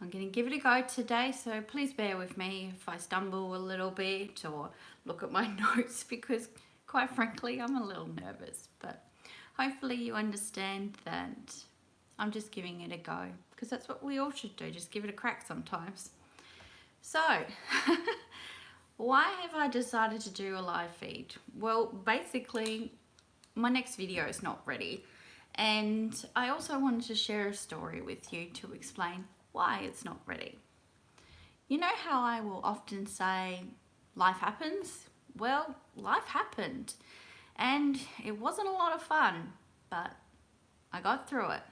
I'm going to give it a go today, so please bear with me if I stumble a little bit or look at my notes because quite frankly I'm a little nervous, but hopefully you understand that I'm just giving it a go because that's what we all should do, just give it a crack sometimes. So, why have I decided to do a live feed? Well, basically my next video is not ready, and I also wanted to share a story with you to explain why it's not ready. You know how I will often say life happens? Well, life happened and it wasn't a lot of fun, but I got through it.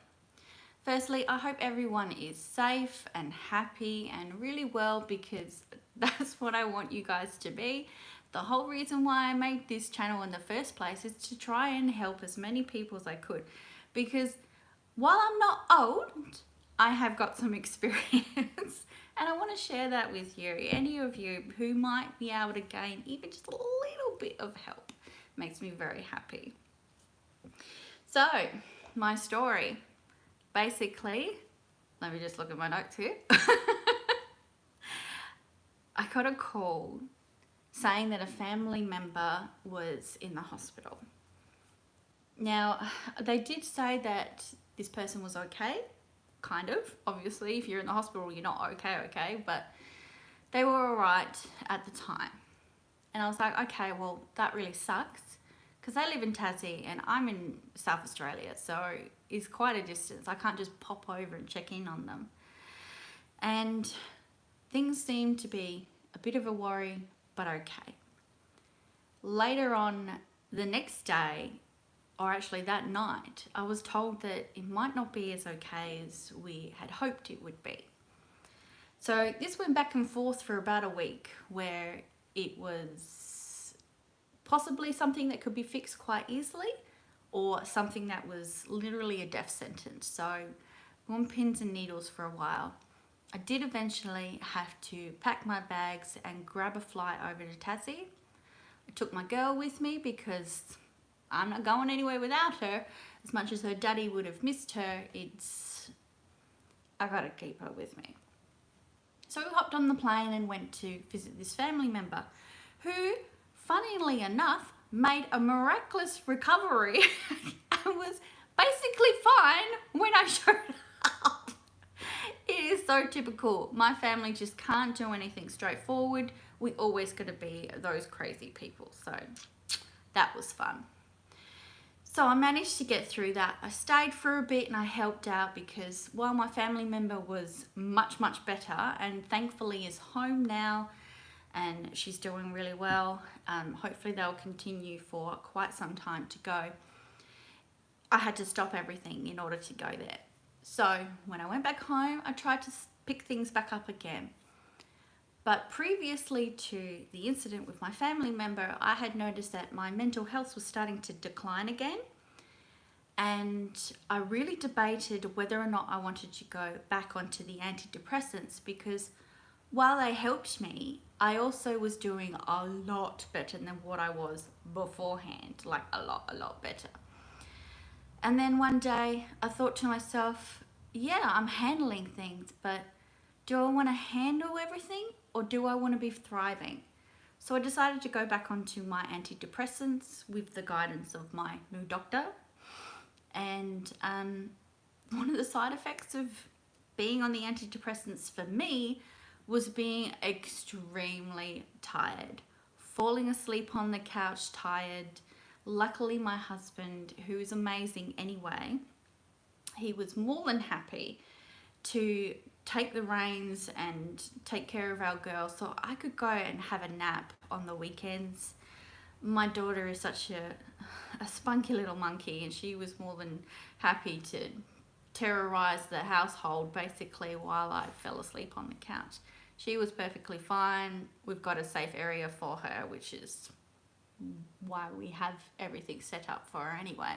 Firstly, I hope everyone is safe and happy and really well because that's what I want you guys to be. The whole reason why I made this channel in the first place is to try and help as many people as I could, because while I'm not old, I have got some experience and I want to share that with you. Any of you who might be able to gain even just a little bit of help makes me very happy. So, my story. Basically, let me just look at my notes here. I got a call saying that a family member was in the hospital. Now, they did say that this person was okay, kind of. Obviously, if you're in the hospital, you're not okay, but they were all right at the time. And I was like, okay, well, that really sucks because they live in Tassie and I'm in South Australia, so it's quite a distance. I can't just pop over and check in on them. And things seemed to be a bit of a worry, but okay. Later on the next day, or actually that night, I was told that it might not be as okay as we had hoped it would be. So this went back and forth for about a week, where it was possibly something that could be fixed quite easily or something that was literally a death sentence. So on pins and needles for a while. I did eventually have to pack my bags and grab a flight over to Tassie. I took my girl with me because I'm not going anywhere without her. As much as her daddy would have missed her, I gotta keep her with me. So we hopped on the plane and went to visit this family member who, funnily enough, made a miraculous recovery and was basically fine when I showed up. It is so typical. My family just can't do anything straightforward. We always gotta be those crazy people. So that was fun. So I managed to get through that. I stayed for a bit and I helped out because while my family member was much better and thankfully is home now and she's doing really well, hopefully they'll continue for quite some time to go, I had to stop everything in order to go there. So when I went back home, I tried to pick things back up again. But previously to the incident with my family member, I had noticed that my mental health was starting to decline again. And I really debated whether or not I wanted to go back onto the antidepressants because while they helped me, I also was doing a lot better than what I was beforehand, like a lot better. And then one day I thought to myself, yeah, I'm handling things, but do I want to handle everything or do I want to be thriving? So I decided to go back onto my antidepressants with the guidance of my new doctor. And one of the side effects of being on the antidepressants for me was being extremely tired, falling asleep on the couch tired. Luckily, my husband, who is amazing anyway, he was more than happy to take the reins and take care of our girl so I could go and have a nap on the weekends. My daughter is such a spunky little monkey and she was more than happy to terrorize the household basically while I fell asleep on the couch. She was perfectly fine. We've got a safe area for her, which is why we have everything set up for her anyway.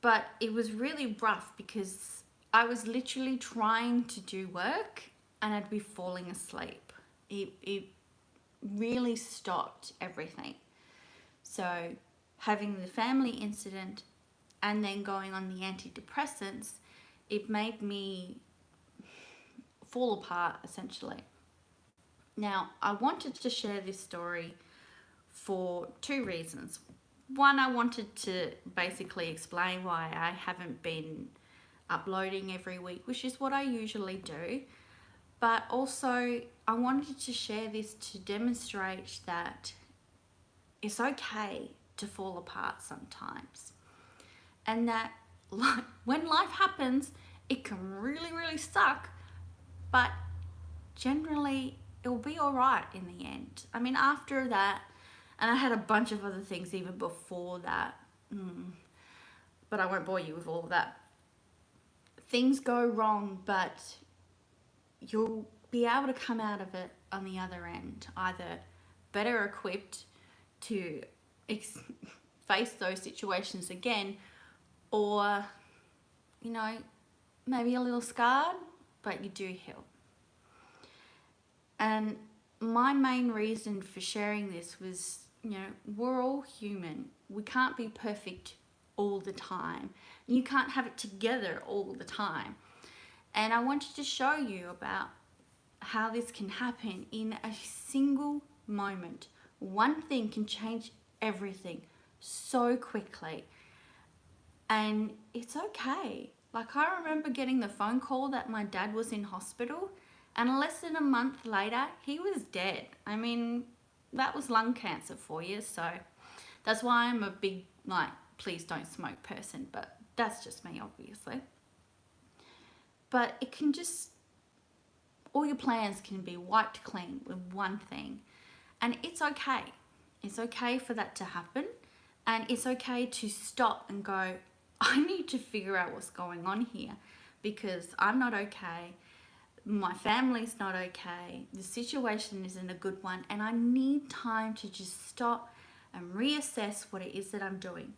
But it was really rough because I was literally trying to do work and I'd be falling asleep. It really stopped everything. So having the family incident and then going on the antidepressants, it made me fall apart essentially. Now, I wanted to share this story for two reasons. One, I wanted to basically explain why I haven't been uploading every week, which is what I usually do. But also, I wanted to share this to demonstrate that it's okay to fall apart sometimes. And that when life happens, it can really, really suck, but generally it will be all right in the end. I mean, after that, and I had a bunch of other things even before that, but I won't bore you with all of that. Things go wrong, but you'll be able to come out of it on the other end, either better equipped to face those situations again, or, you know, maybe a little scarred, but you do heal. And my main reason for sharing this was, you know, we're all human. We can't be perfect all the time. You can't have it together all the time. And I wanted to show you about how this can happen in a single moment. One thing can change everything so quickly. And it's okay. Like, I remember getting the phone call that my dad was in hospital, and less than a month later, he was dead. I mean, that was lung cancer for you. So that's why I'm a big, like, please don't smoke person. But that's just me, obviously. But it can just, all your plans can be wiped clean with one thing. And it's okay. It's okay for that to happen. And it's okay to stop and go, I need to figure out what's going on here, because I'm not okay. My family's not okay. The situation isn't a good one. And I need time to just stop and reassess what it is that I'm doing.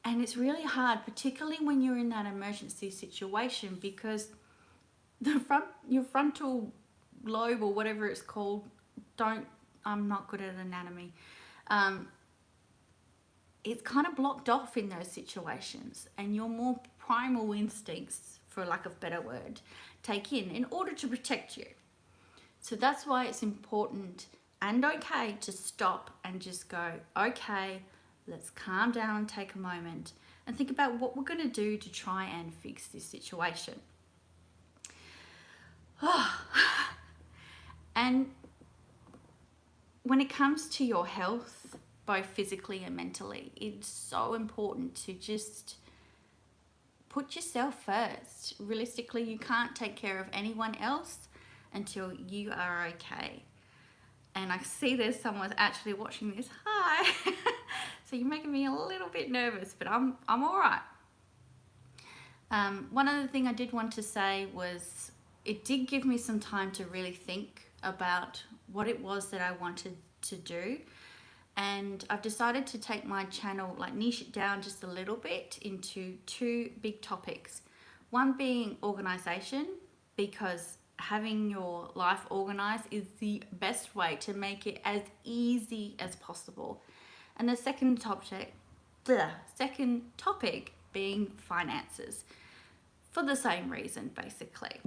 And it's really hard, particularly when you're in that emergency situation, because your frontal lobe, or whatever it's called, I'm not good at anatomy. It's kind of blocked off in those situations, and your more primal instincts, for lack of a better word, take in order to protect you. So that's why it's important and okay to stop and just go, okay, let's calm down and take a moment and think about what we're going to do to try and fix this situation. And when it comes to your health, both physically and mentally, it's so important to just put yourself first. Realistically, you can't take care of anyone else until you are okay. And I see there's someone actually watching this. Hi. So you're making me a little bit nervous, but I'm all right. One other thing I did want to say was it did give me some time to really think about what it was that I wanted to do. And I've decided to take my channel, like niche it down just a little bit into two big topics. One being organization, because having your life organized is the best way to make it as easy as possible. And the second topic being finances, for the same reason, basically.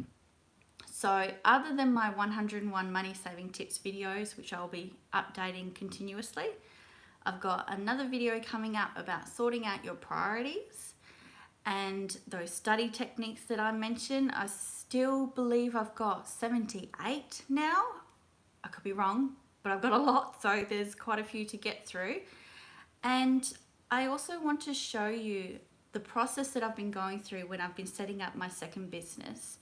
So other than my 101 money saving tips videos, which I'll be updating continuously, I've got another video coming up about sorting out your priorities and those study techniques that I mentioned. I still believe I've got 78 now. I could be wrong, but I've got a lot, so there's quite a few to get through. And I also want to show you the process that I've been going through when I've been setting up my second business.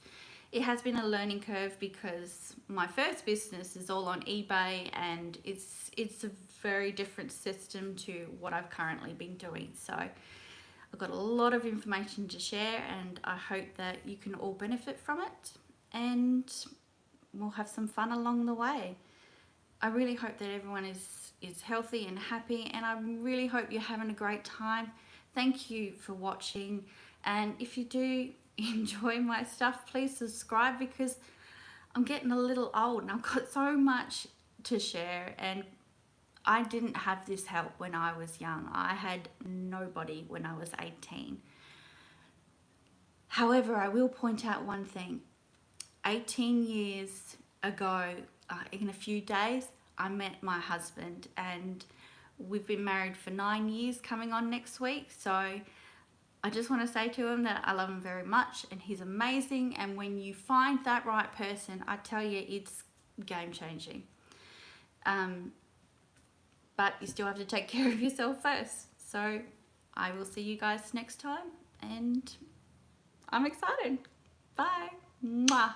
It has been a learning curve because my first business is all on eBay, and it's a very different system to what I've currently been doing. So I've got a lot of information to share, and I hope that you can all benefit from it, and we'll have some fun along the way. I really hope that everyone is healthy and happy, and I really hope you're having a great time. Thank you for watching, and if you do enjoy my stuff, please subscribe, because I'm getting a little old and I've got so much to share, and I didn't have this help when I was young. I had nobody when I was 18. However, I will point out one thing. 18 years ago, in a few days, I met my husband, and we've been married for 9 years coming on next week. So I just want to say to him that I love him very much and he's amazing. And when you find that right person, I tell you, it's game changing. But you still have to take care of yourself first. So I will see you guys next time, and I'm excited. Bye. Mwah.